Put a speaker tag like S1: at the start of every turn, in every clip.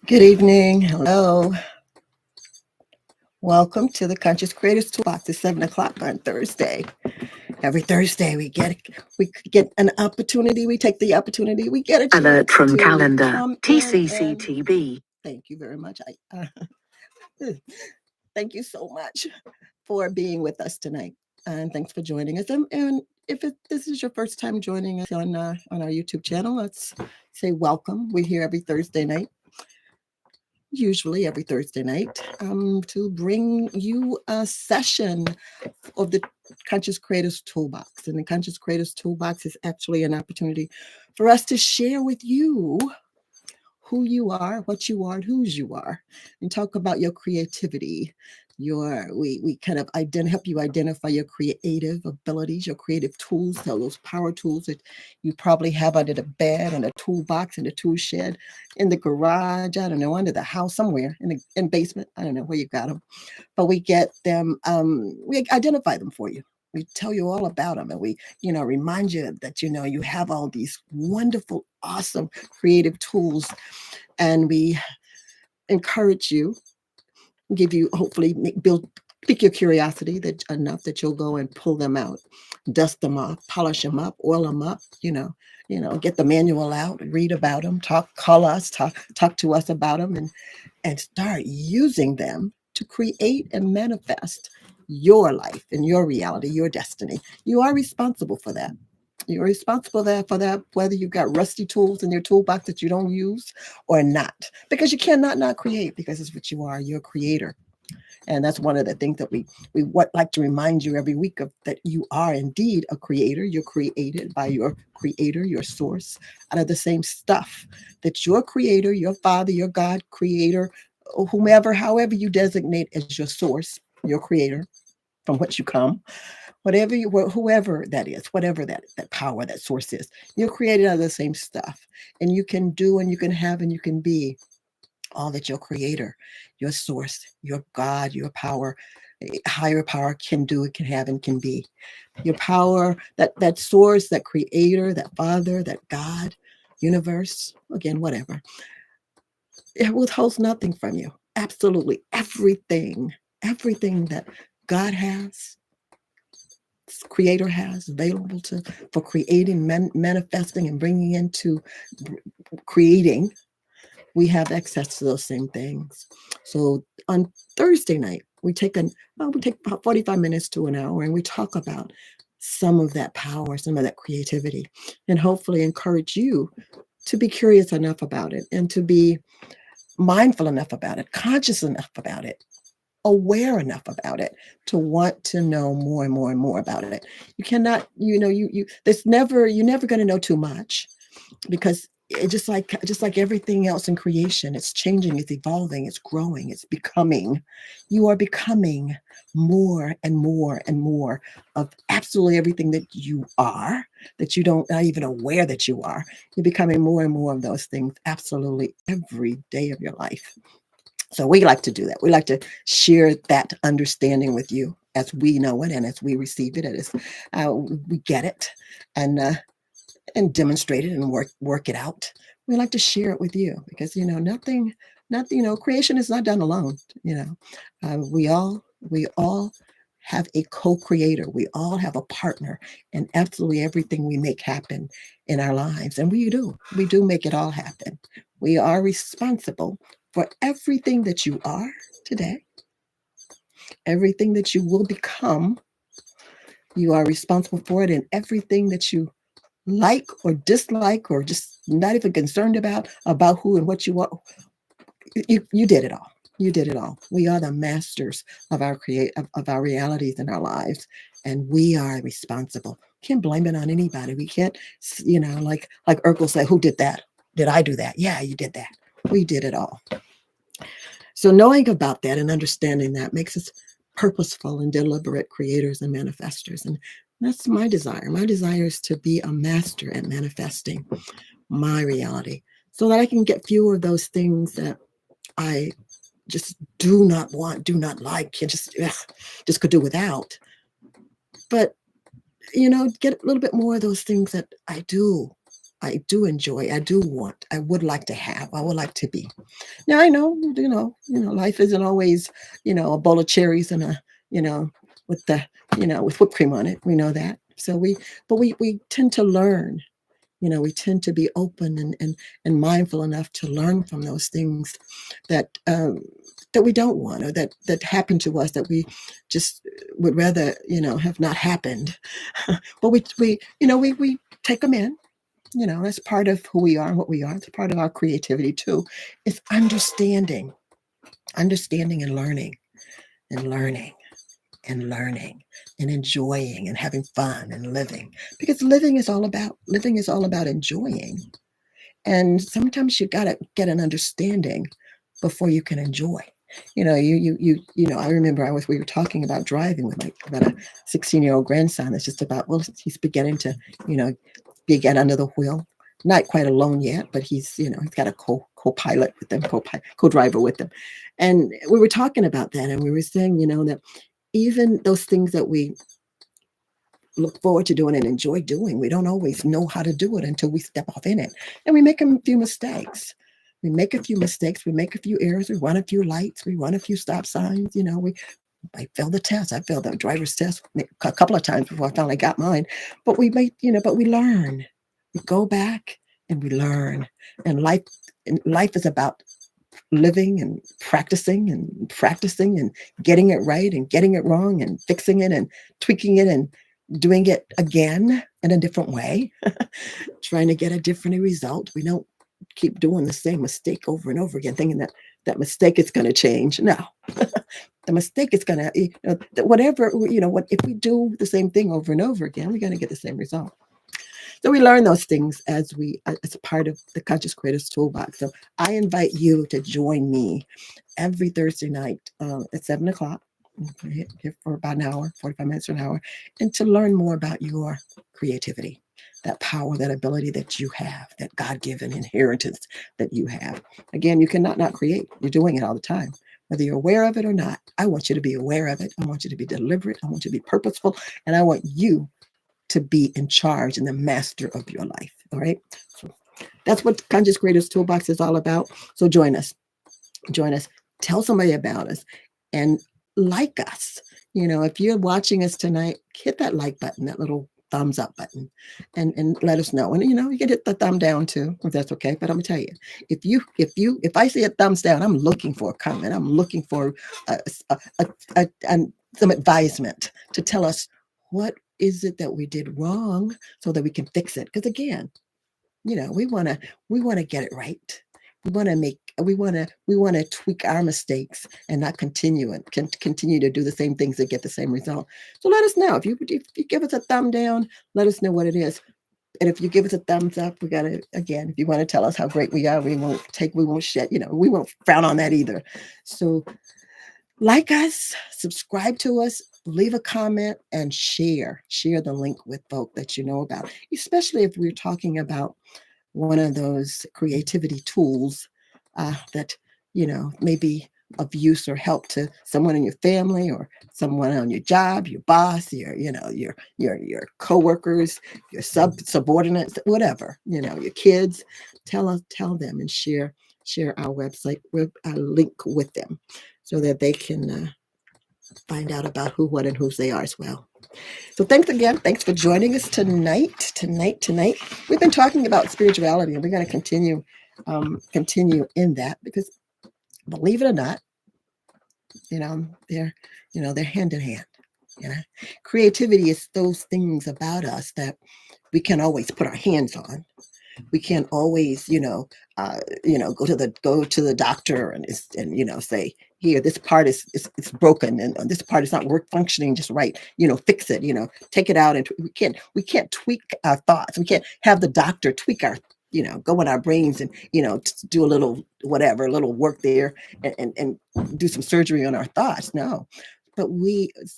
S1: Good evening. Hello. Welcome to the Conscious Creators Toolbox at 7 o'clock on Thursday. Every Thursday we get an opportunity. We take the opportunity. We get a chance
S2: Alert from
S1: to
S2: calendar.
S1: come in and
S2: TCCTB.
S1: thank you very much. Thank you so much for being with us tonight, and thanks for joining us. And if this is your first time joining us on our YouTube channel, let's say welcome. We're here every Thursday night, usually every Thursday night, to bring you a session of the Conscious Creators Toolbox. And the Conscious Creators Toolbox is actually an opportunity for us to share with you who you are, what you are, and whose you are, and talk about your creativity. We kind of help you identify your creative abilities, your creative tools, so those power tools that you probably have under the bed, in a toolbox, in the tool shed, in the garage, I don't know, under the house somewhere, in the basement. I don't know where you got them, but we get them. We identify them for you. We tell you all about them, and we, remind you that you have all these wonderful, awesome, creative tools, and we encourage you, give you, hopefully build, pick your curiosity that enough that you'll go and pull them out, dust them off, polish them up, oil them up, get the manual out, read about them, call us, talk to us about them, and start using them to create and manifest your life and your reality, your destiny. You are responsible for that. You're responsible for that, whether you've got rusty tools in your toolbox that you don't use or not, because you cannot not create, because it's what you are. You're a creator. And that's one of the things that we like to remind you every week of, that you are indeed a creator. You're created by your creator, your source, out of the same stuff that your creator, your father, your God, creator, whomever, however you designate as your source, your creator, from which you come, whatever whoever that is, whatever that power, that source is, you're created out of the same stuff. And you can do, and you can have, and you can be all that your creator, your source, your God, your power, higher power can do, it can have, and can be. Your power, that source, that creator, that father, that God, universe, again, whatever, it withholds nothing from you. Absolutely everything that God has, creator has available for creating, manifesting, and bringing into creating, we have access to those same things. So on Thursday night, we take about 45 minutes to an hour, and we talk about some of that power, some of that creativity, and hopefully encourage you to be curious enough about it, and to be mindful enough about it, conscious enough about it, aware enough about it, to want to know more and more and more about it. You cannot, you're never going to know too much, because it just like everything else in creation, it's changing, it's evolving, it's growing, it's becoming. You are becoming more and more and more of absolutely everything that you are, that you don't not even aware that you are. You're becoming more and more of those things absolutely every day of your life. So we like to do that. We like to share that understanding with you as we know it, and as we receive it, and as we get it, and demonstrate it, and work it out. We like to share it with you, because nothing, creation is not done alone. We all have a co-creator. We all have a partner in absolutely everything we make happen in our lives, and we do make it all happen. We are responsible for everything that you are today, everything that you will become. You are responsible for it, and everything that you like or dislike, or just not even concerned about who and what you are. You did it all. You did it all. We are the masters of our realities in our lives, and we are responsible. Can't blame it on anybody. We can't, like Urkel said, who did that? Did I do that? Yeah, you did that. We did it all. So knowing about that and understanding that makes us purposeful and deliberate creators and manifestors. And that's my desire. My desire is to be a master at manifesting my reality, so that I can get fewer of those things that I just do not want, do not like, and just could do without. But, get a little bit more of those things that I do I do enjoy, I do want, I would like to have, I would like to be. Now I know, life isn't always, a bowl of cherries and you know, with the, with whipped cream on it. We know that. So we tend to learn. We tend to be open and mindful enough to learn from those things that that we don't want, or that happen to us, that we just would rather have not happened. But we take them in. That's part of who we are and what we are. It's part of our creativity too. It's understanding and learning and learning and enjoying and having fun and living, because living is all about enjoying. And sometimes you gotta get an understanding before you can enjoy. I remember we were talking about driving with about a 16-year-old grandson. That's just about, well, he's beginning to, you know, get under the wheel. Not quite alone yet, but he's got a co-pilot with him, co-driver with him. And we were talking about that, and we were saying, that even those things that we look forward to doing and enjoy doing, we don't always know how to do it until we step off in it. And we make a few mistakes. We make a few mistakes. We make a few errors. We run a few lights. We run a few stop signs. I failed the test. I failed the driver's test a couple of times before I finally got mine. But we learn. We go back and we learn. And life is about living and practicing and getting it right and getting it wrong and fixing it and tweaking it and doing it again in a different way, trying to get a different result. We don't keep doing the same mistake over and over again, thinking that mistake is going to change. No, the mistake is going to, whatever, what if we do the same thing over and over again, we're going to get the same result. So we learn those things as a part of the Conscious Creators Toolbox. So I invite you to join me every Thursday night at 7 o'clock. Here for about an hour, 45 minutes or an hour, and to learn more about your creativity, that power, that ability that you have, that God-given inheritance that you have. Again, you cannot not create. You're doing it all the time. Whether you're aware of it or not, I want you to be aware of it. I want you to be deliberate. I want you to be purposeful. And I want you to be in charge and the master of your life. All right. So that's what Conscious Creators Toolbox is all about. So join us. Join us. Tell somebody about us and like us. If you're watching us tonight, hit that like button, that little thumbs up button, and let us know. And you can hit the thumb down too, if that's okay. But I'm gonna tell you, if I see a thumbs down, I'm looking for a comment. I'm looking for a, some advisement to tell us what is it that we did wrong so that we can fix it. Because again, we want to get it right. We want to tweak our mistakes and not continue to do the same things that get the same result. So let us know if you give us a thumb down. Let us know what it is. And if you give us a thumbs up, we gotta, again, if you want to tell us how great we are, we won't shed, we won't frown on that either. So like us, subscribe to us, leave a comment, and share the link with folk that you know about, especially if we're talking about one of those creativity tools that may be of use or help to someone in your family or someone on your job, your boss, your coworkers, your subordinates, whatever, your kids. Tell them and share our website with a link with them so that they can find out about who, what, and whose they are as well. So thanks again. Thanks for joining us tonight. We've been talking about spirituality, and we're going to continue in that, because believe it or not, they're hand in hand. Creativity is those things about us that we can always put our hands on. We can't always, go to the doctor and say, here, this part is broken, and this part is not functioning just right. Fix it. Take it out, and we can't tweak our thoughts. We can't have the doctor tweak our, go in our brains and do a little whatever, a little work there, and do some surgery on our thoughts. No. But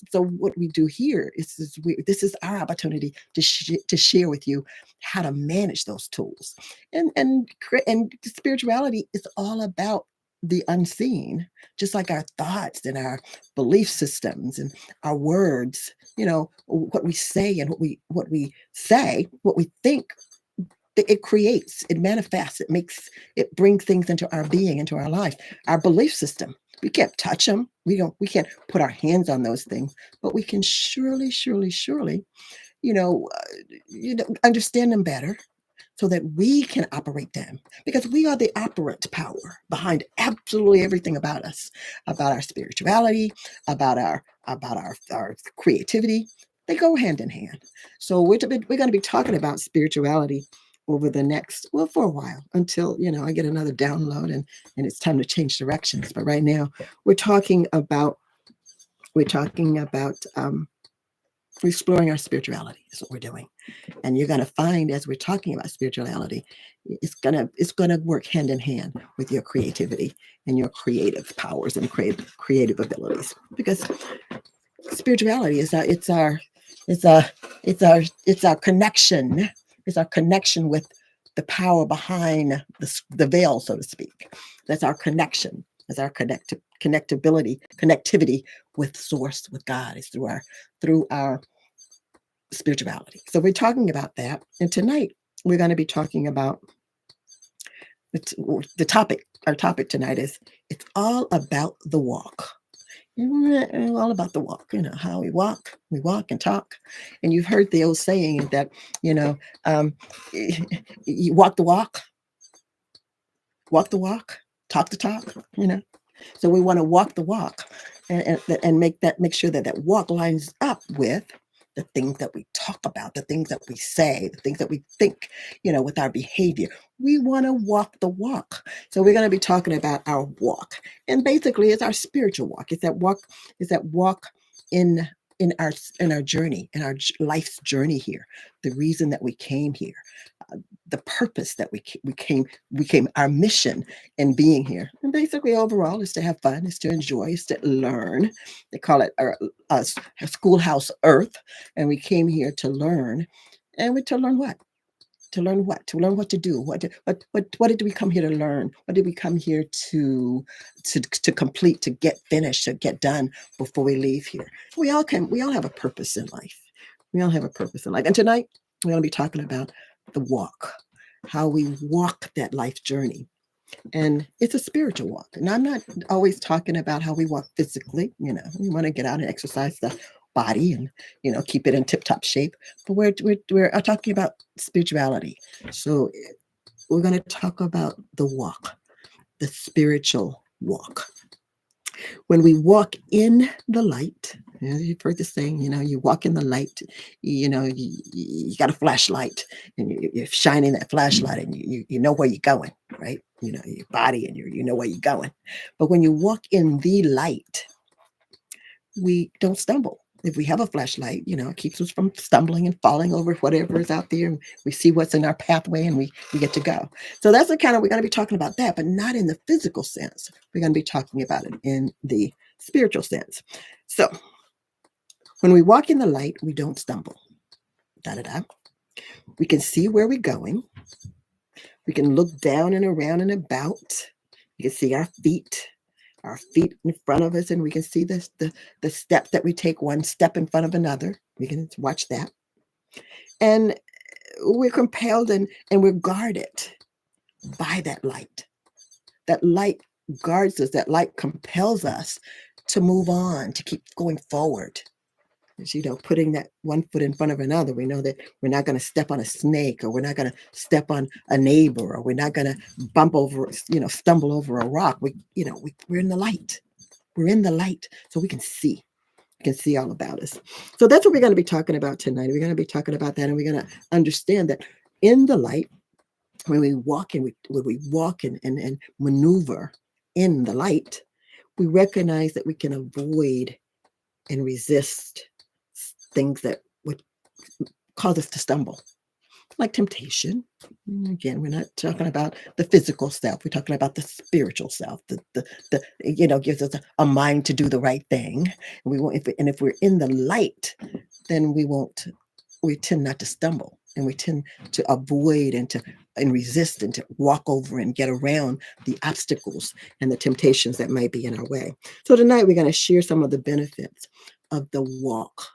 S1: so what we do here this is our opportunity to share with you how to manage those tools. And spirituality is all about the unseen, just like our thoughts and our belief systems and our words. What we say and what we say, what we think it creates, it manifests, it brings things into our being, into our life, our belief system. We can't touch them. We can't put our hands on those things, but we can surely, surely, surely, you know, understand them better so that we can operate them, because we are the operant power behind absolutely everything about us, about our spirituality, about our creativity. They go hand in hand. So we're going to be talking about spirituality over the next, well, for a while, until I get another download and it's time to change directions. But right now we're talking about we're talking about exploring our spirituality is what we're doing. And you're going to find, as we're talking about spirituality, it's gonna work hand in hand with your creativity and your creative powers and creative abilities, because spirituality is it's our it's our connection. It's our connection with the power behind the veil, so to speak. That's our connection. That's our connectivity with source, with God. Is through our spirituality. So we're talking about that. And tonight we're going to be talking about the topic. Our topic tonight is, it's all about the walk. All about the walk, how we walk and talk. And you've heard the old saying that, you know, um, you walk the walk, talk the talk, So we want to walk the walk, and make sure that that walk lines up with the things that we talk about, the things that we say, the things that we think, with our behavior. We want to walk the walk. So we're going to be talking about our walk. And basically it's our spiritual walk. It's that walk in in our journey, in our life's journey here. The reason that we came here, the purpose that we came, our mission in being here. And basically overall is to have fun, is to enjoy, is to learn. They call it our schoolhouse earth. And we came here to learn. And we to learn what? To learn what? To learn what to do. What did we come here to learn? What did we come here to complete, to get finished, to get done before we leave here? We all have a purpose in life. We all have a purpose in life. And tonight we're going to be talking about the walk, how we walk that life journey. And it's a spiritual walk. And I'm not always talking about how we walk physically. We want to get out and exercise the body and, keep it in tip top shape. But we're talking about spirituality. So we're going to talk about the walk, the spiritual walk. When we walk in the light, you've heard this saying, you walk in the light, you got a flashlight, and you're shining that flashlight, and you know where you're going, right? Your body, and you know where you're going. But when you walk in the light, we don't stumble. If we have a flashlight, it keeps us from stumbling and falling over whatever is out there. And we see what's in our pathway, and we get to go. So that's we're going to be talking about that, but not in the physical sense. We're going to be talking about it in the spiritual sense. So when we walk in the light, we don't stumble. Da da da. We can see where we're going. We can look down and around and about. You can see our feet in front of us, and we can see the steps that we take, one step in front of another. We can watch that. And we're compelled, and we're guarded by that light. That light guards us. That light compels us to move on, to keep going forward. As putting that one foot in front of another. We know that we're not going to step on a snake, or we're not going to step on a neighbor, or we're not going to bump over, stumble over a rock. We're in the light. We're in the light, so we can see. We can see all about us. So that's what we're going to be talking about tonight. We're going to be talking about that, and we're going to understand that in the light, when we walk and maneuver in the light, we recognize that we can avoid and resist things that would cause us to stumble, like temptation. Again, we're not talking about the physical self. We're talking about the spiritual self. The gives us a mind to do the right thing. And we won't. If we're in the light, then we won't. We tend not to stumble, and we tend to avoid and resist and to walk over and get around the obstacles and the temptations that might be in our way. So tonight we're going to share some of the benefits of the walk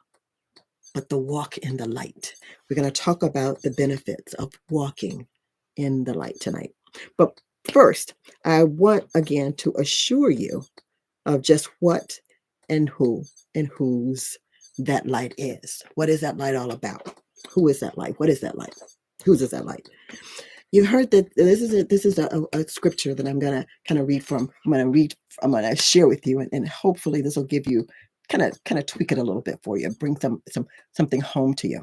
S1: but the walk in the light. We're going to talk about the benefits of walking in the light tonight. But first, I want again to assure you of just what and who and whose that light is. What is that light all about? Who is that light? What is that light? Whose is that light? You heard that this is a scripture that I'm gonna kind of read from. I'm gonna share with you, and hopefully this will give you kind of tweak it a little bit for you, bring something home to you.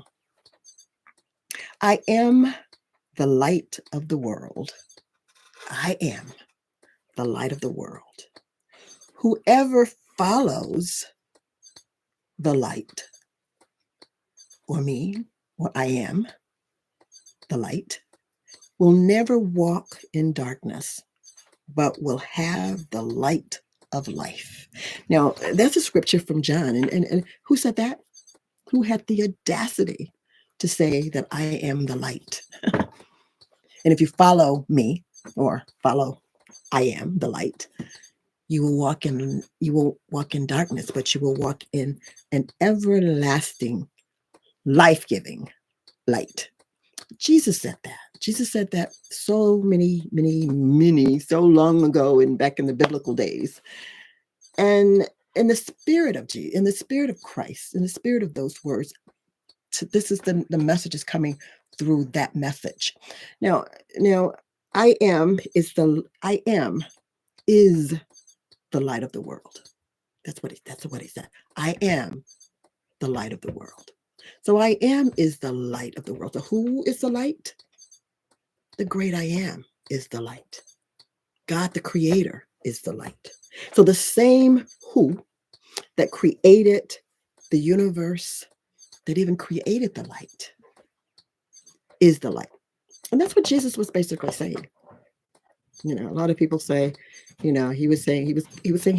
S1: I am the light of the world. I am the light of the world. Whoever follows the light, or me, or I am the light, will never walk in darkness, but will have the light of life. Now, that's a scripture from John. And who said that? Who had the audacity to say that I am the light? And if you follow me, or follow I am the light, you won't walk in darkness, but you will walk in an everlasting, life-giving light. Jesus said that. Jesus said that so so long ago, and back in the biblical days. And in the spirit of Jesus, in the spirit of Christ, in the spirit of those words, this is the message is coming through that message. Now, I am is the light of the world. That's what he said. I am the light of the world. So I am is the light of the world. So who is the light? The great I am is the light. God the Creator is the light. So the same who that created the universe, that even created the light, is the light. And that's what Jesus was basically saying. A lot of people say, he was saying he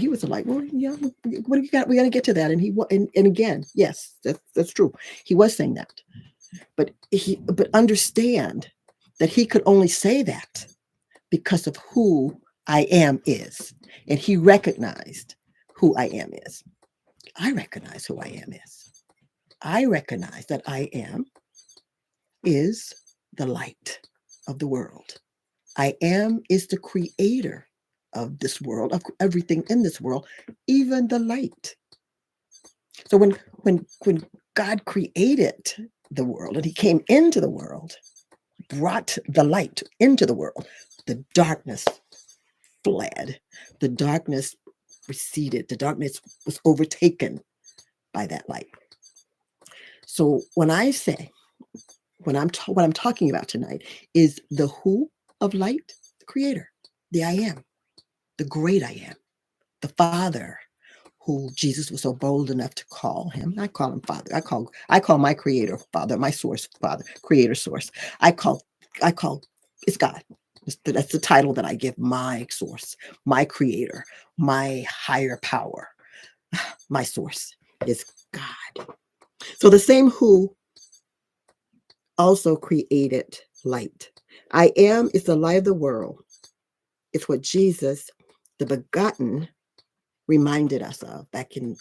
S1: was the light. Well, yeah, what do you got? We got to get to that. And again, yes, that's true. He was saying that, but understand that he could only say that because of who I am is, and he recognized who I am is. I recognize who I am is. I recognize that I am is the light of the world. I am is the creator of this world, of everything in this world, even the light. So when God created the world and he came into the world, brought the light into the world, the darkness fled. The darkness receded. The darkness was overtaken by that light. So when I say, what I'm talking about tonight is the who of light, the creator, the I am, the great I am, the Father, who Jesus was so bold enough to call him. I call him Father. I call my creator Father, my source Father, creator source. I call it's God. That's the title that I give my source, my creator, my higher power. My source is God. So the same who also created light. I am is the light of the world. It's what Jesus, the begotten, reminded us of back in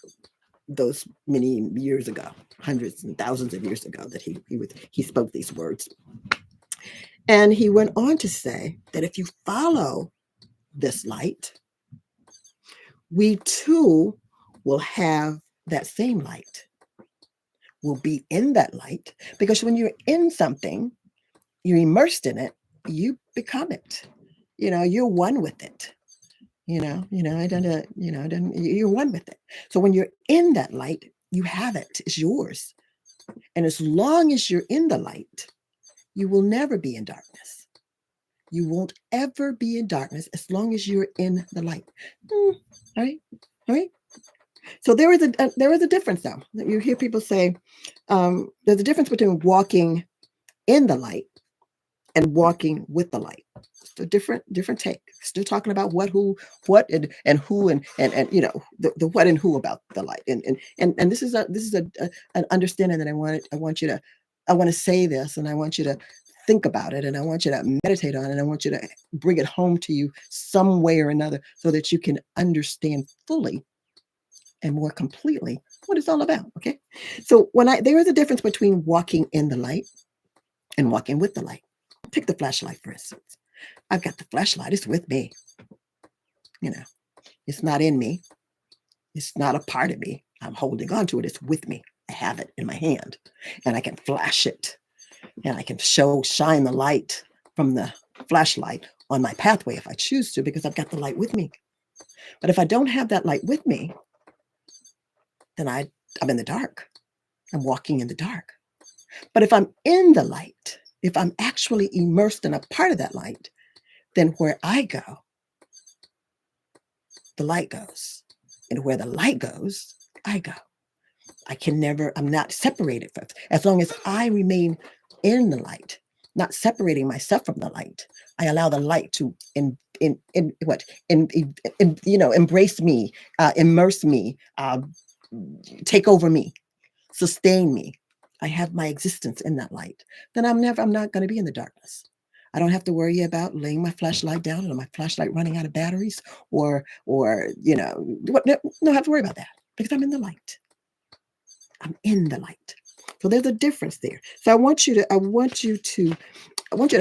S1: those many years ago, hundreds and thousands of years ago, that he spoke these words. And he went on to say that if you follow this light, we too will have that same light. We'll be in that light, because when you're in something, you're immersed in it, you become it. You're one with it. You're one with it. So when you're in that light, you have it. It's yours. And as long as you're in the light, you will never be in darkness. You won't ever be in darkness as long as you're in the light. All right. So there is a difference, though. You hear people say there's a difference between walking in the light and walking with the light. It's a different take. Still talking about what who and who and the what and who about the light. And this is an understanding that I want to say this, and I want you to think about it, and I want you to meditate on it, and I want you to bring it home to you some way or another, so that you can understand fully and more completely what it's all about. Okay. So there is a difference between walking in the light and walking with the light. Take the flashlight, for instance. I've got the flashlight, it's with me. You know, it's not in me, it's not a part of me. I'm holding on to it, it's with me. I have it in my hand and I can flash it and I can shine the light from the flashlight on my pathway if I choose to, because I've got the light with me. But if I don't have that light with me, then I'm in the dark. I'm walking in the dark. But if I'm in the light, if I'm actually immersed in a part of that light, then where I go, the light goes. And where the light goes, I go. I'm not separated from it. As long as I remain in the light, not separating myself from the light, I allow the light to embrace me, immerse me, take over me, sustain me. I have my existence in that light. Then I'm not going to be in the darkness. I don't have to worry about laying my flashlight down or my flashlight running out of batteries or don't have to worry about that because I'm in the light. I'm in the light. So there's a difference there. So I want you to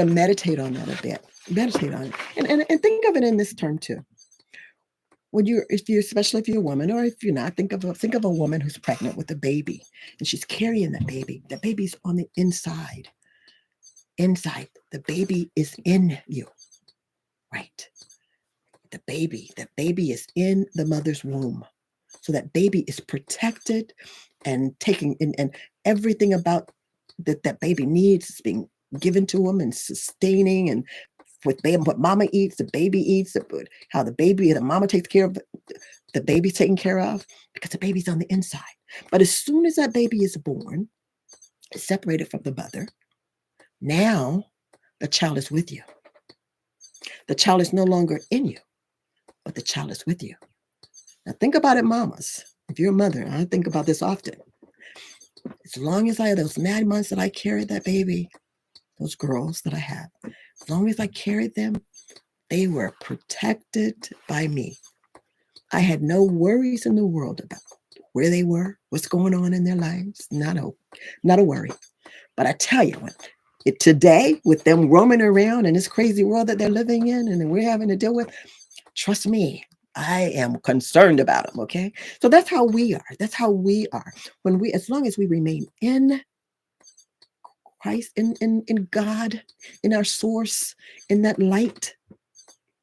S1: meditate on that a bit. Meditate on it. And think of it in this term too. Especially if you're a woman, or if you're not, think of a woman who's pregnant with a baby and she's carrying that baby. The baby's on the inside. Inside, the baby is in you, right? The baby is in the mother's womb. So that baby is protected and taking and everything about that baby needs is being given to them and sustaining, and what mama eats, the baby eats, how the mama takes care of the baby's taken care of, because the baby's on the inside. But as soon as that baby is born, it's separated from the mother. Now the child is with you. The child is no longer in you, but the child is with you. Now think about it, mamas. If you're a mother, I think about this often. As long as I had those 9 months that I carried that baby, those girls that I had, as long as I carried them, they were protected by me. I had no worries in the world about where they were, what's going on in their lives. Not a worry. But I tell you what, today, with them roaming around in this crazy world that they're living in and we're having to deal with, trust me, I am concerned about them, okay? So that's how we are. That's how we are. As long as we remain in Christ, in God, in our source, in that light,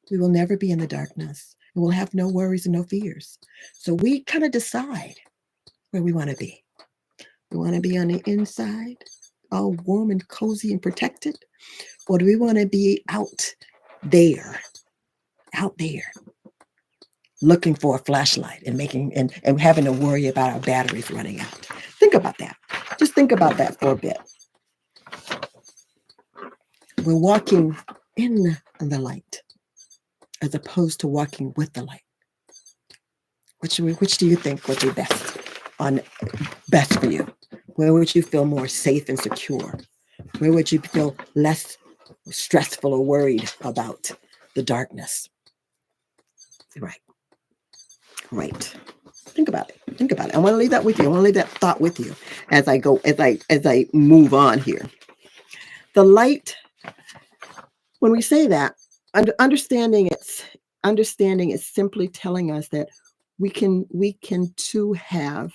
S1: we will never be in the darkness. And we'll have no worries and no fears. So we kind of decide where we want to be. We want to be on the inside, all warm and cozy and protected? Or do we want to be out there, looking for a flashlight and having to worry about our batteries running out? Think about that. Just think about that for a bit. We're walking in the light as opposed to walking with the light. Which do you think would be best for you? Where would you feel more safe and secure? Where would you feel less stressful or worried about the darkness? Right. Think about it. I want to leave that with you. I want to leave that thought with you as I move on here. The light, when we say that, understanding it's simply telling us that we can too have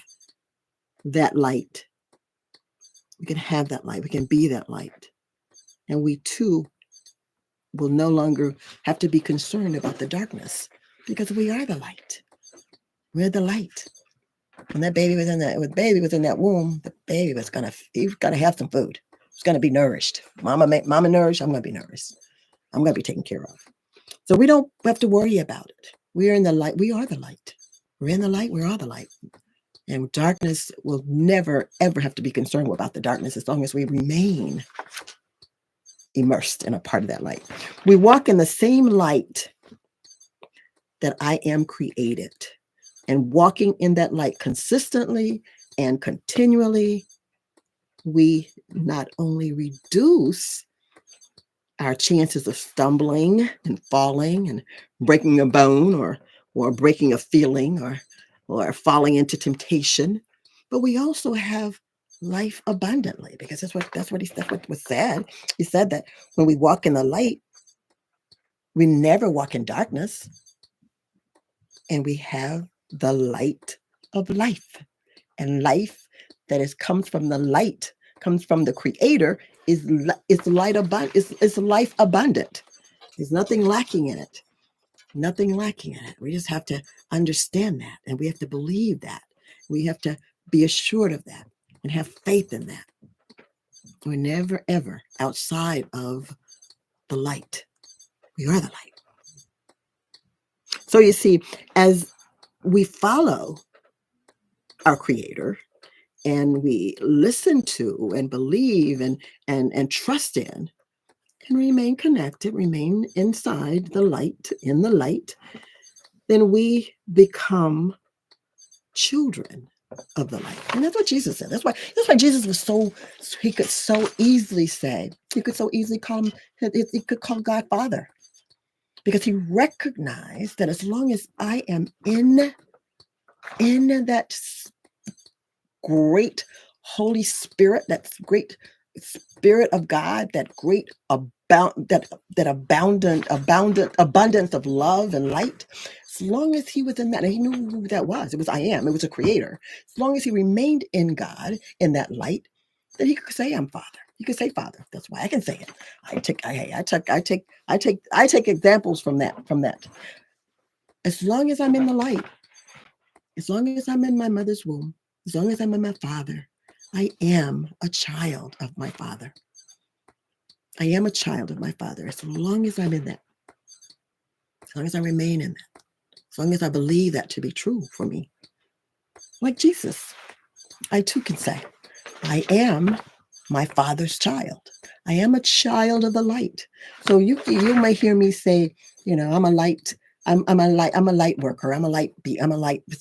S1: that light. We can have that light. We can be that light. And we too will no longer have to be concerned about the darkness, because we are the light. We're the light. When that baby was in that womb, the baby was he's gonna have some food. It's gonna be nourished. Mama nourished, I'm gonna be nourished. I'm gonna be taken care of. So we don't have to worry about it. We are in the light. We are the light. We're in the light. We are the light. And darkness will never, ever have to be concerned about the darkness as long as we remain immersed in a part of that light. We walk in the same light that I am created. And walking in that light consistently and continually, we not only reduce our chances of stumbling and falling and breaking a bone or breaking a feeling or falling into temptation, but we also have life abundantly, because that's what was said. He said that when we walk in the light, we never walk in darkness, and we have the light of life. And life that comes from the light, comes from the Creator, is light abundant. Is life abundant. There's nothing lacking in it. Nothing lacking in it. We just have to understand that, and we have to believe that. We have to be assured of that and have faith in that. We're never ever outside of the light. We are the light. So you see, as we follow our Creator and we listen to and believe and trust in and remain connected, remain inside the light, in the light, then we become children of the light. And that's what Jesus said. That's why Jesus was he could so easily say, he could so easily call him, he could call God Father. Because he recognized that as long as I am in that great Holy Spirit, that great Spirit of God, that great abundance of love and light, as long as he was in that, and he knew who that was. It was I am. It was a Creator. As long as he remained in God, in that light, then he could say, "I'm Father." He could say Father. That's why I can say it. I take examples from that. As long as I'm in the light, as long as I'm in my mother's womb, as long as I'm in my Father, I am a child of my Father. I am a child of my Father as long as I'm in that. As long as I remain in that. As long as I believe that to be true for me. Like Jesus, I too can say, I am my Father's child. I am a child of the light. So you may hear me say, I'm a light worker. I'm a light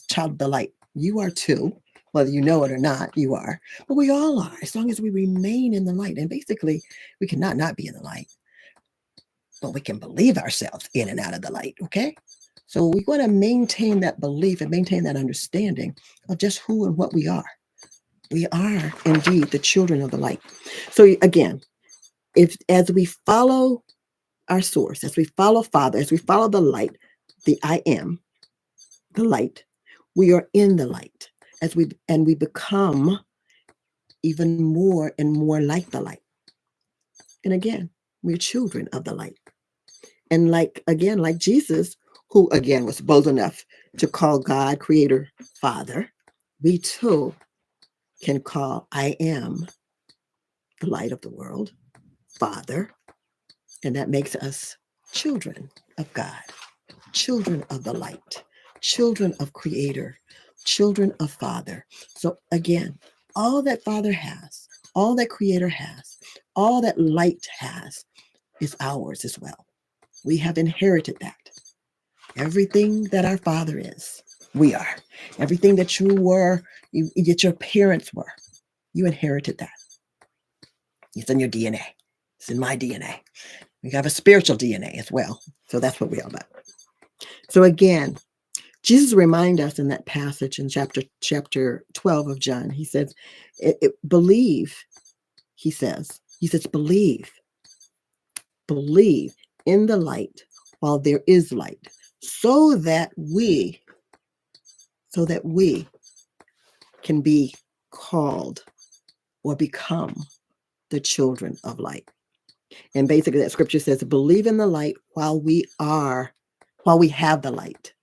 S1: child of the light. You are too, whether you know it or not, you are. But we all are, as long as we remain in the light. And basically, we cannot not be in the light, but we can believe ourselves in and out of the light, okay? So we want to maintain that belief and maintain that understanding of just who and what we are. We are indeed the children of the light. So again, as we follow our source, as we follow Father, as we follow the light, the I am, the light, we are in the light. We become even more and more like the light. And again, we're children of the light. And like Jesus, who again was bold enough to call God Creator Father, we too can call I am the light of the world Father. And that makes us children of God, children of the light, children of Creator, children of Father. So again, all that Father has, all that Creator has, all that light has is ours as well. We have inherited that. Everything that our Father is, we are. Everything that you were, that your parents were, you inherited that. It's in your DNA. It's in my DNA. We have a spiritual DNA as well. So that's what we're all about. So again, Jesus reminds us in that passage in chapter 12 of John. He says, believe, he says, believe in the light while there is light, so that we can be called or become the children of light. And basically that scripture says, believe in the light while we have the light.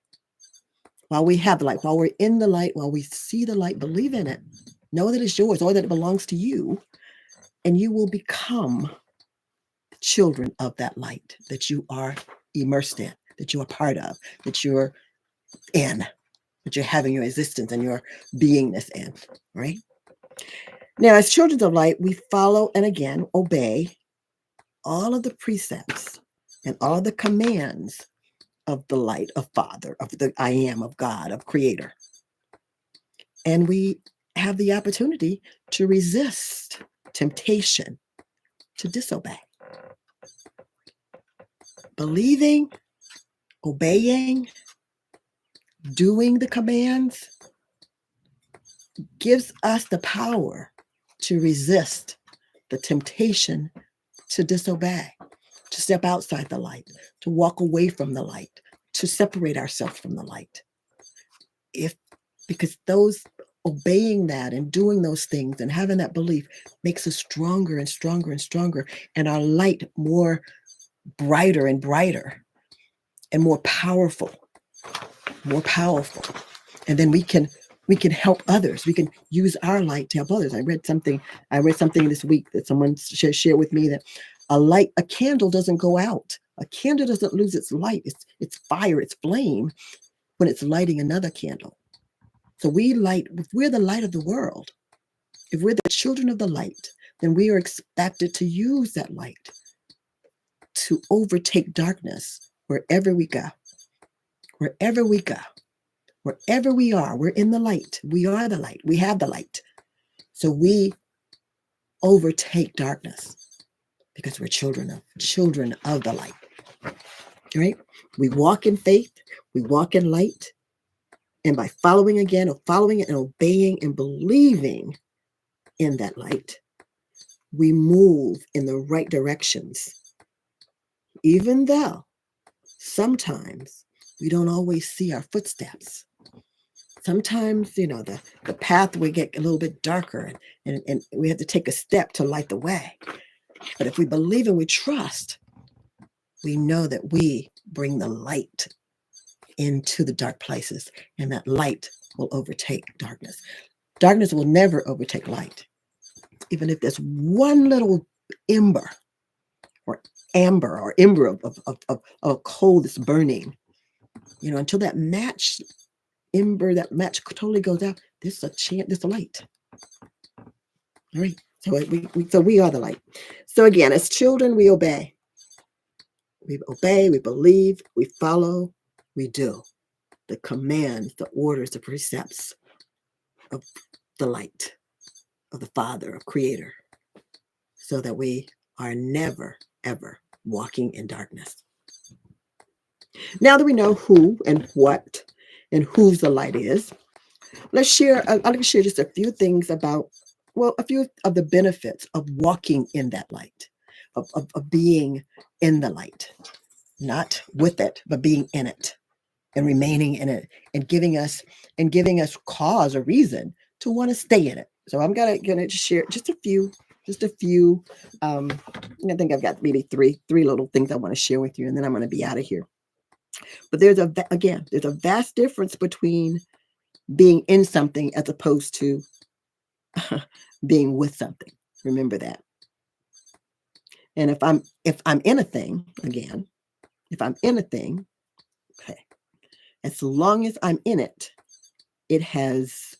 S1: While we have the light, while we're in the light, while we see the light, believe in it. Know that it's yours or that it belongs to you. And you will become children of that light that you are immersed in, that you are part of, that you're in, that you're having your existence and your beingness in, right? Now, as children of light, we follow and again obey all of the precepts and all of the commands of the light of Father, of the I am, of God, of Creator. And we have the opportunity to resist temptation to disobey. Believing, obeying, doing the commands, gives us the power to resist the temptation to disobey, to step outside the light, to walk away from the light, to separate ourselves from the light. If because those obeying that and doing those things and having that belief makes us stronger and stronger and stronger, and our light more brighter and brighter and more powerful, and then we can help others. We can use our light to help others. I read something this week that someone shared with me, that a candle doesn't go out. A candle doesn't lose its light, its fire, its flame, when it's lighting another candle. So if we're the light of the world, if we're the children of the light, then we are expected to use that light to overtake darkness wherever we go. Wherever we go, wherever we are, we're in the light. We are the light. We have the light. So we overtake darkness because we're children of the light. Right? We walk in faith. We walk in light. And by following it and obeying and believing in that light, we move in the right directions. Even though sometimes we don't always see our footsteps. Sometimes, the path will get a little bit darker, and we have to take a step to light the way. But if we believe and we trust, we know that we bring the light into the dark places, and that light will overtake darkness. Darkness will never overtake light. Even if there's one little ember of coal that's burning, until that match totally goes out, there's a light. All right. So we are the light. So again, as children, we obey. We obey, we believe, we follow, we do the commands, the orders, the precepts of the light, of the Father, of Creator, so that we are never, ever walking in darkness. Now that we know who and what and whose the light is, I'll share just a few things about, a few of the benefits of walking in that light, of being in the light, not with it, but being in it and remaining in it, and giving us cause or reason to want to stay in it. So I'm gonna share just a few. I think I've got maybe three little things I want to share with you, and then I'm going to be out of here. But there's a vast difference between being in something as opposed to being with something. Remember that. And if I'm in a thing, again, okay, as long as I'm in it, it has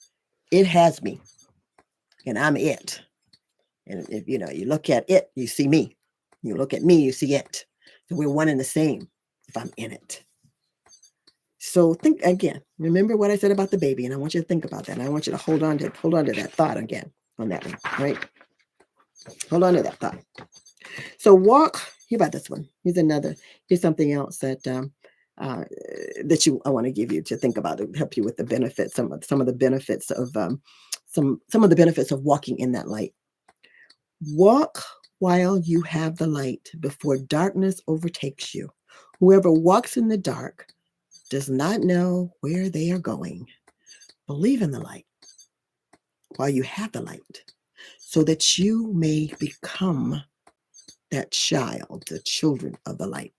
S1: me, and I'm it. And if you look at it, you see me. You look at me, you see it. So we're one and the same if I'm in it. So think again. Remember what I said about the baby, and I want you to think about that. And I want you to hold on to that thought again on that one, right? Hold on to that thought. So walk. Hear about this one. Here's something else that I want to give you to think about, to help you with the benefits. Some of the benefits of some of the benefits of walking in that light. Walk while you have the light before darkness overtakes you. Whoever walks in the dark does not know where they are going. Believe in the light while you have the light, so that you may become that child, the children of the light.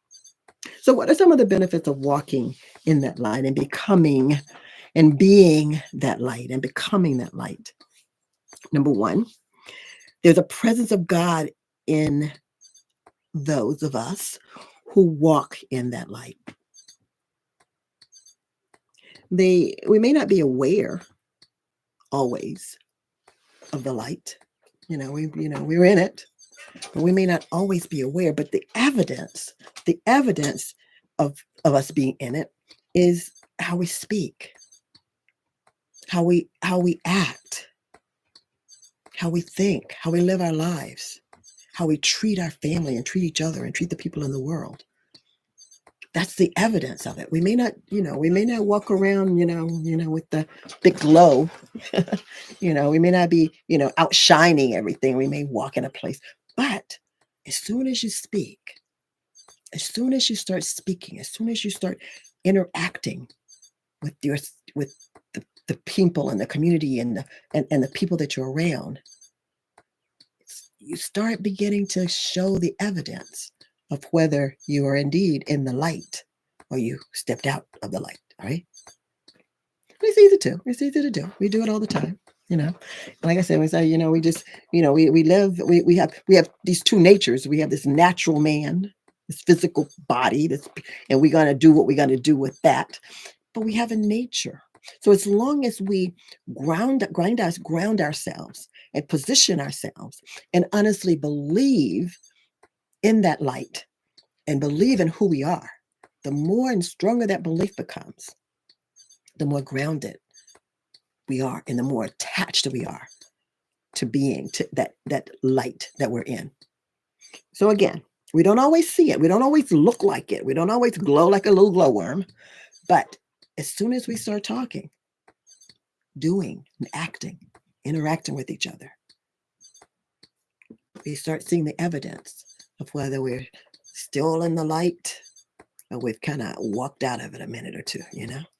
S1: So what are some of the benefits of walking in that light and becoming and being that light and becoming that light? Number one, there's a presence of God in those of us who walk in that light. We may not be aware always of the light. We're in it, but we may not always be aware. But the evidence of us being in it is how we speak, how we act, how we think, how we live our lives, how we treat our family and treat each other and treat the people in the world. That's the evidence of it. We may not, we may not walk around, with the big glow. We may not be, outshining everything. We may walk in a place, but as soon as you speak, as soon as you start speaking, as soon as you start interacting with with the people and the community and the people that you're around, you start beginning to show the evidence of whether you are indeed in the light or you stepped out of the light. All right. It's easy to. It's easy to do. We do it all the time. Like I said, we say, we just, we live, we have these two natures. We have this natural man, this physical body, and we're gonna do what we're gonna do with that. But we have a nature. So as long as we ground ourselves and position ourselves and honestly believe in that light and believe in who we are, the more and stronger that belief becomes, the more grounded we are and the more attached we are to being to that light that we're in. So again, we don't always see it. We don't always look like it. We don't always glow like a little glowworm. But as soon as we start talking, doing and acting, interacting with each other, we start seeing the evidence of whether we're still in the light or we've kind of walked out of it a minute or two.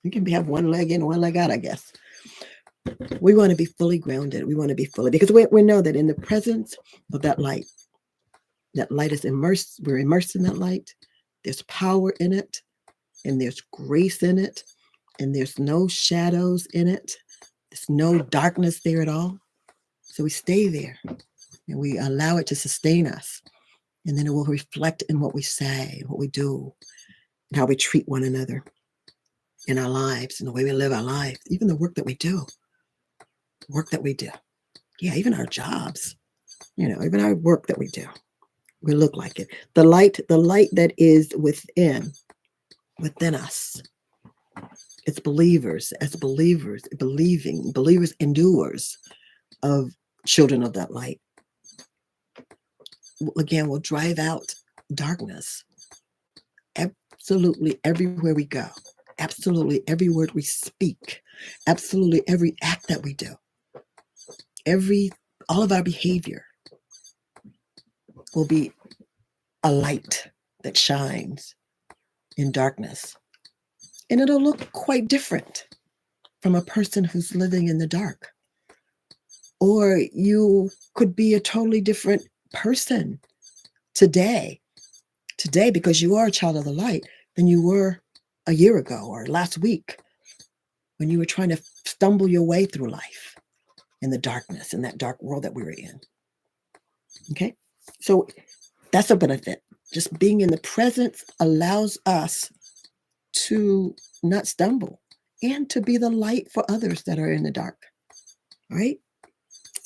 S1: We can have one leg in, one leg out, I guess. We want to be fully grounded. We want to be fully, because we know that in the presence of that light is immersed. We're immersed in that light. There's power in it, and there's grace in it, and there's no shadows in it. There's no darkness there at all. So we stay there, and we allow it to sustain us. And then it will reflect in what we say, what we do, and how we treat one another in our lives, and the way we live our lives, even the work that we do. Yeah, even our jobs, even our work that we do. We look like it. The light that is within us. It's believers and doers of children of that light. Again, will drive out darkness. Absolutely everywhere we go. Absolutely every word we speak. Absolutely every act that we do. All of our behavior will be a light that shines in darkness. And it'll look quite different from a person who's living in the dark. Or you could be a totally different person today because you are a child of the light than you were a year ago or last week when you were trying to stumble your way through life in the darkness, in that dark world that we were in. Okay? So that's a benefit. Just being in the presence allows us to not stumble and to be the light for others that are in the dark. All right?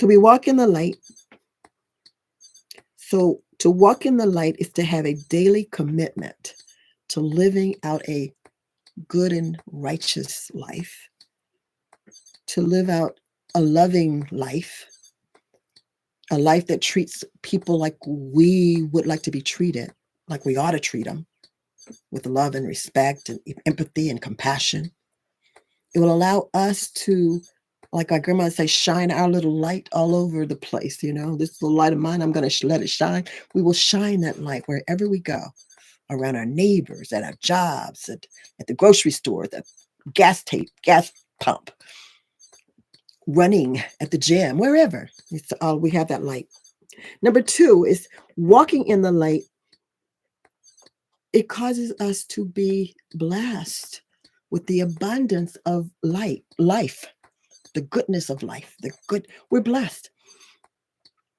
S1: So we walk in the light. So to walk in the light is to have a daily commitment to living out a good and righteous life, to live out a loving life, a life that treats people like we would like to be treated, like we ought to treat them, with love and respect and empathy and compassion. It will allow us to, like our grandma would say, shine our little light all over the place. This little light of mine, I'm going to let it shine. We will shine that light wherever we go, around our neighbors, at our jobs, at the grocery store, the gas pump, running at the gym, wherever. We have that light. Number 2 is walking in the light. It causes us to be blessed with the abundance of life, the goodness of life, we're blessed.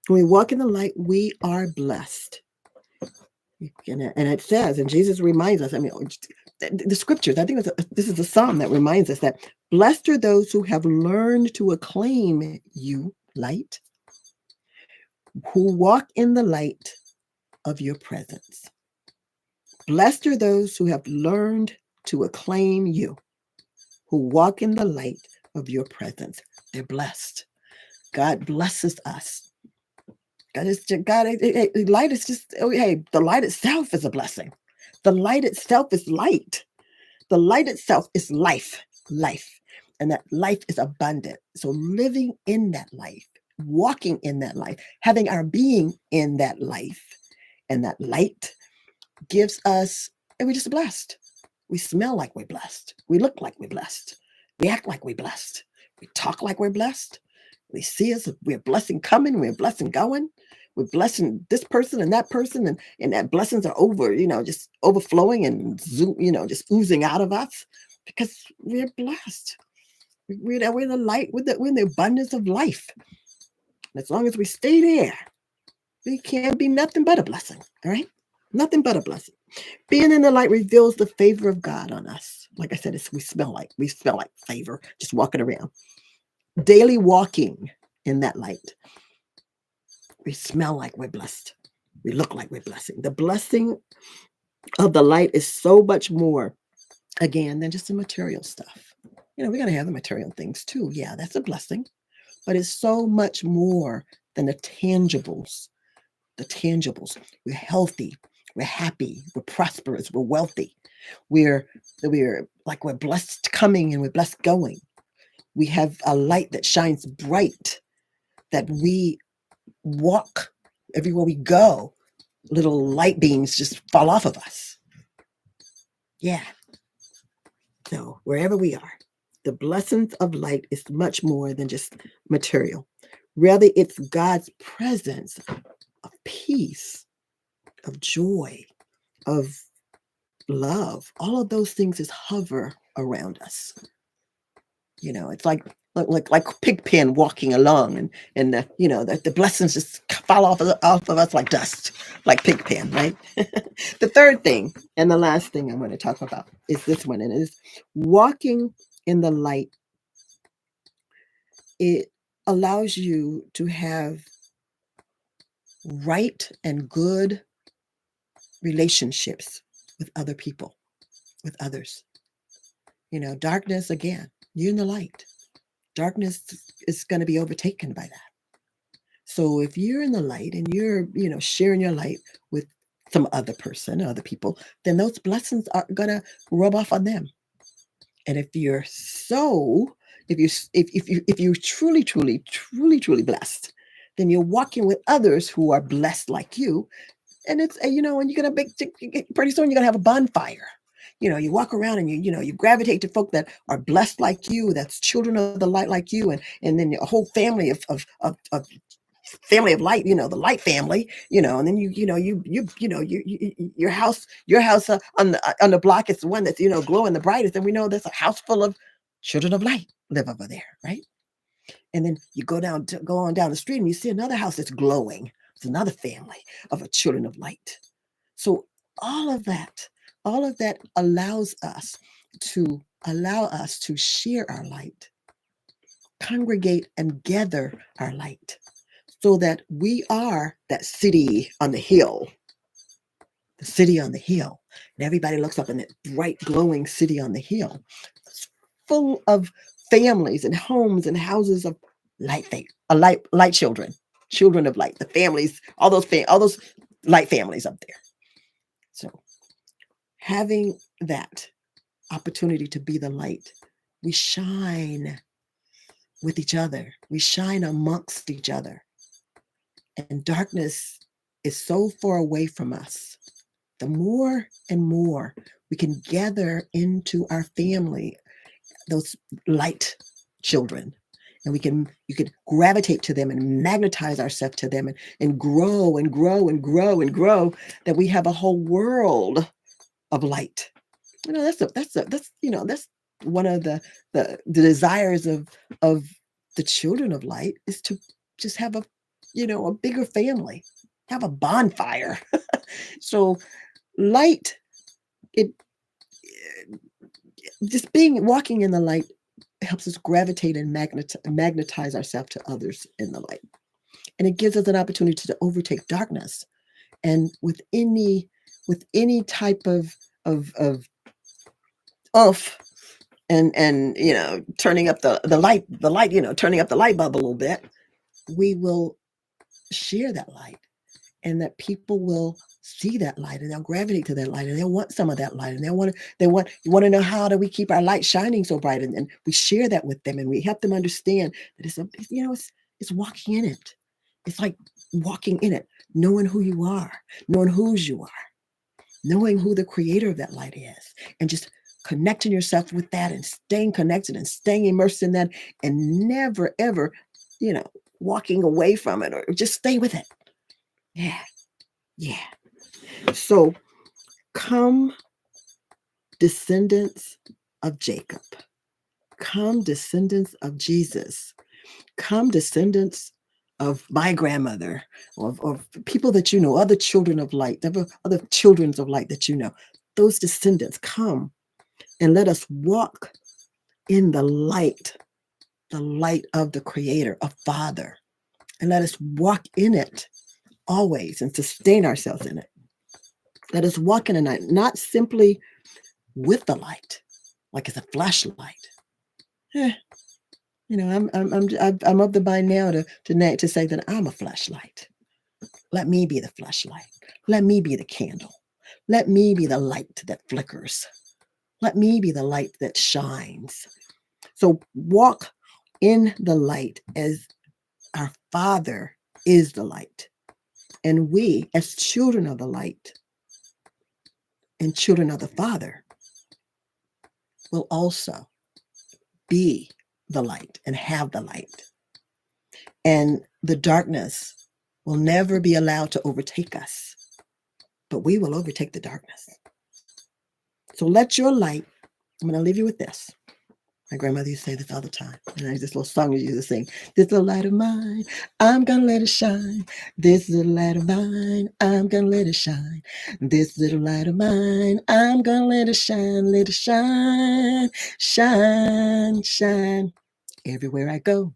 S1: When we walk in the light, we are blessed. And it says, and Jesus reminds us, the scriptures, I think this is a psalm that reminds us that blessed are those who have learned to acclaim you, light, who walk in the light of your presence. Blessed are those who have learned to acclaim you, who walk in the light of your presence. They're blessed. God blesses us. Light is just, the light itself is a blessing. The light itself is light. The light itself is life, life. And that life is abundant. So living in that life, walking in that life, having our being in that life and that light gives us, and we're just blessed. We smell like we're blessed. We look like we're blessed. We act like we're blessed. We talk like we're blessed. We see us, we're blessing coming, we're blessing going. We're blessing this person and that person, and that blessings are over, just overflowing and just oozing out of us because we're blessed. We're the light, we're in the abundance of life. And as long as we stay there, we can't be nothing but a blessing. All right? Nothing but a blessing. Being in the light reveals the favor of God on us. Like I said, we smell like favor just walking around. Daily walking in that light. We smell like we're blessed. We look like we're blessing. The blessing of the light is so much more, again, than just the material stuff. We got to have the material things too. Yeah, that's a blessing. But it's so much more than the tangibles. The tangibles. We're healthy. We're happy. We're prosperous. We're wealthy. We're blessed coming and we're blessed going. We have a light that shines bright, that we walk everywhere we go. Little light beams just fall off of us. Yeah. So wherever we are, the blessings of light is much more than just material. Rather, it's God's presence of peace, of joy, of love. All of those things just hover around us. It's like Pigpen walking along, and the blessings just fall off of us like dust, like Pigpen, right? The third thing and the last thing I'm going to talk about is this one, and it is walking in the light. It allows you to have right and good relationships with other people, with others. Darkness, again, you're in the light. Darkness is going to be overtaken by that. So if you're in the light and you're, sharing your light with some other person, other people, then those blessings are going to rub off on them. And if you're truly, truly, truly, truly blessed, then you're walking with others who are blessed like you. And it's, and you're going to pretty soon you're going to have a bonfire. You walk around and you gravitate to folk that are blessed like you, that's children of the light like you, and then a whole family of family of light, the light family, and then your house on the block is the one that's glowing the brightest, and we know there's a house full of children of light live over there, right? And then you go on down the street and you see another house that's glowing. It's another family of a children of light. So all of that allows us to share our light, congregate and gather our light, so that we are that city on the hill, the city on the hill. And everybody looks up in that bright, glowing city on the hill. It's full of families and homes and houses of light children of light, the families, all those light families up there. So having that opportunity to be the light, we shine with each other. We shine amongst each other. And darkness is so far away from us. The more and more we can gather into our family, those light children, and you can gravitate to them and magnetize ourselves to them and grow and grow and grow and grow, that we have a whole world of light. That's one of the desires of the children of light, is to just have a bigger family, have a bonfire. So light, walking in the light helps us gravitate and magnetize ourselves to others in the light. And it gives us an opportunity to overtake darkness. And with any type of and turning up the light, turning up the light bulb a little bit, we will share that light, and that people will see that light, and they'll gravitate to that light, and they'll want some of that light, and they want to know, how do we keep our light shining so bright? And we share that with them, and we help them understand that it's walking in it. It's like walking in it, knowing who you are, knowing whose you are, knowing who the creator of that light is, and just connecting yourself with that, and staying connected and staying immersed in that, and never ever, walking away from it, or just stay with it. Yeah. Yeah. So come, descendants of Jacob, come, descendants of Jesus, come, descendants of my grandmother, or people that you know, other children of light, other children of light that you know. Those descendants, come and let us walk in the light of the Creator, of Father, and let us walk in it always and sustain ourselves in it. Let us walk in the night, not simply with the light, like it's a flashlight. I'm of the mind now to say that I'm a flashlight. Let me be the flashlight. Let me be the candle. Let me be the light that flickers. Let me be the light that shines. So walk in the light as our Father is the light. And we, as children of the light and children of the Father, will also be the light and have the light. And the darkness will never be allowed to overtake us, but we will overtake the darkness. So let your light, I'm going to leave you with this. My grandmother used to say this all the time. And there's this little song you used to sing. This little light of mine, I'm going to let it shine. This little light of mine, I'm going to let it shine. This little light of mine, I'm going to let it shine. Let it shine, shine, shine. Everywhere I go,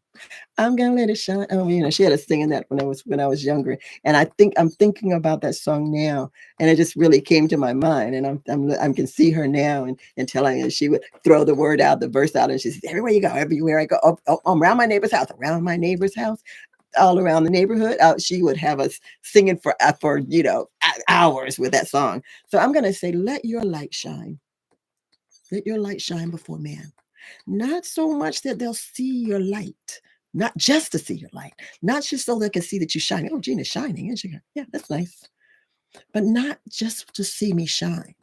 S1: I'm gonna let it shine. Oh, she had us singing that when I was younger, and I'm thinking about that song now, and it just really came to my mind, and I can see her now, and telling her, she would throw the word out, the verse out, and she says, everywhere you go, everywhere I go, around my neighbor's house, around my neighbor's house, all around the neighborhood. She would have us singing for hours with that song. So I'm gonna say, let your light shine. Let your light shine before man. Not so much that they'll see your light, not just to see your light, not just so they can see that you're shining. Oh, Gina's shining, isn't she? Yeah, that's nice. But not just to see me shine,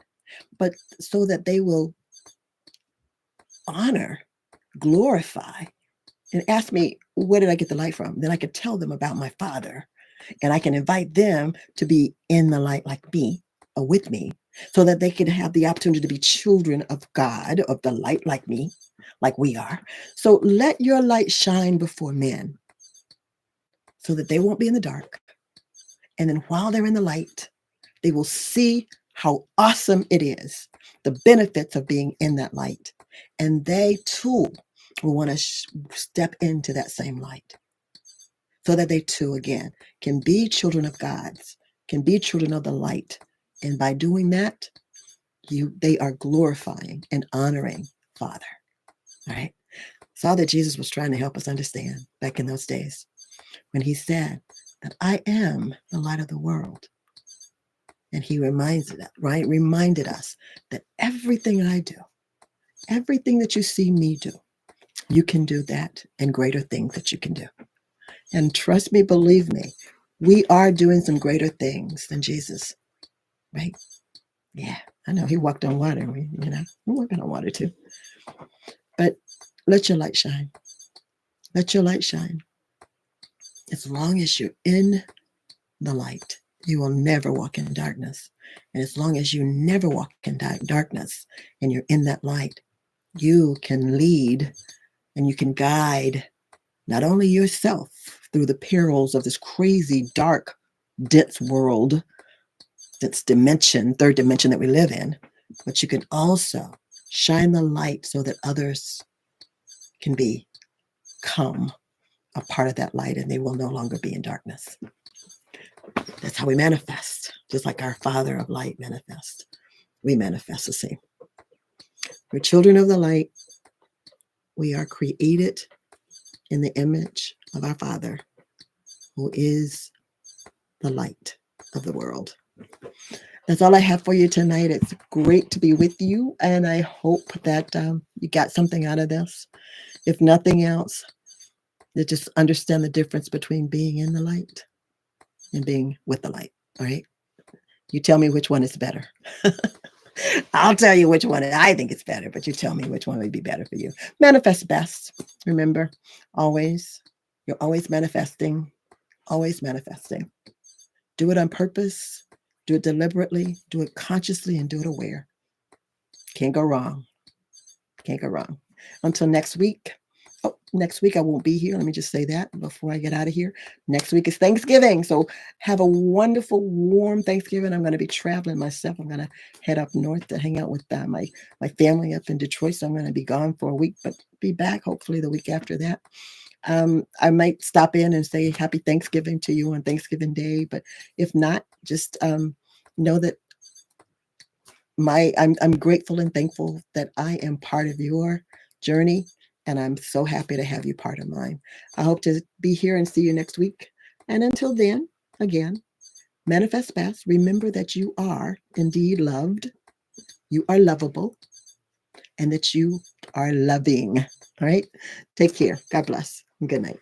S1: but so that they will honor, glorify, and ask me, where did I get the light from? Then I could tell them about my Father, and I can invite them to be in the light like me, or with me, so that they can have the opportunity to be children of God, of the light like me, like we are. So let your light shine before men so that they won't be in the dark. And then while they're in the light, they will see how awesome it is, the benefits of being in that light. And they too will want to step into that same light so that they too, again, can be children of God's, can be children of the light. And by doing that, they are glorifying and honoring Father. All right. It's all that Jesus was trying to help us understand back in those days when he said that I am the light of the world. And he reminded us that everything I do, everything that you see me do, you can do that and greater things that you can do. And trust me, believe me, we are doing some greater things than Jesus, right? Yeah, I know he walked on water. We're walking on water too. But let your light shine. Let your light shine. As long as you're in the light, you will never walk in darkness. And as long as you never walk in darkness and you're in that light, you can lead and you can guide not only yourself through the perils of this crazy, dark, dense world, this dimension, third dimension that we live in, but you can also shine the light so that others can become a part of that light and they will no longer be in darkness. That's how we manifest, just like our Father of light manifests. We manifest the same. We're children of the light. We are created in the image of our Father, who is the light of the world. That's all I have for you tonight. It's great to be with you, and I hope that you got something out of this. If nothing else, you just understand the difference between being in the light and being with the light. All right. You tell me which one is better. I'll tell you which one I think is better, but you tell me which one would be better for you. Manifest best. Remember, always, you're always manifesting, always manifesting. Do it on purpose, do it deliberately, do it consciously, and do it aware. Can't go wrong. Can't go wrong. Until next week. Oh, next week I won't be here. Let me just say that before I get out of here. Next week is Thanksgiving. So have a wonderful, warm Thanksgiving. I'm going to be traveling myself. I'm going to head up north to hang out with my family up in Detroit. So I'm going to be gone for a week, but be back hopefully the week after that. I might stop in and say happy Thanksgiving to you on Thanksgiving Day, but if not, just know that I'm grateful and thankful that I am part of your journey, and I'm so happy to have you part of mine. I hope to be here and see you next week. And until then, again, manifest best. Remember that you are indeed loved, you are lovable, and that you are loving. All right. Take care. God bless. And good night.